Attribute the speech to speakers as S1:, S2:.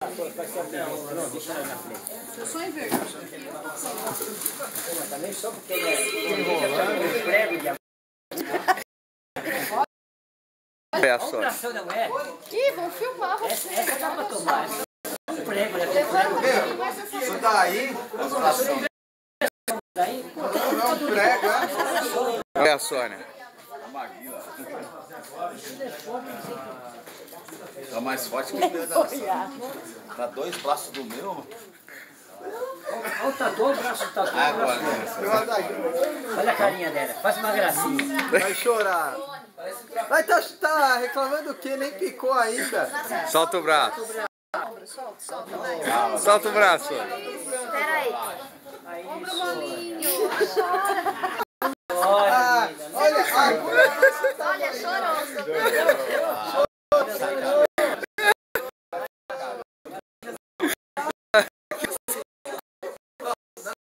S1: Vai ser não, deixa ela na frente.
S2: Eu sou invertido.
S1: Também só porque ele é prego de
S3: É a sorte.
S1: não é?
S2: Ih, vão filmar você.
S1: Essa dá pra tomar. Um prego, né?
S4: Isso daí? Não, um prego,
S3: É a Sônia.
S4: A Maguila. Tá mais forte que o meu da Tá 2 braços do meu.
S1: Olha o tatu, o braço do tatu. Olha a carinha dela, faz uma gracinha.
S5: Vai chorar. Vai tá reclamando o quê? Nem picou ainda.
S3: Solta o braço.
S2: Solta.
S3: Solta o braço.
S2: Espera aí. Ombro molinho.
S5: Olha,
S2: Olha, chorou.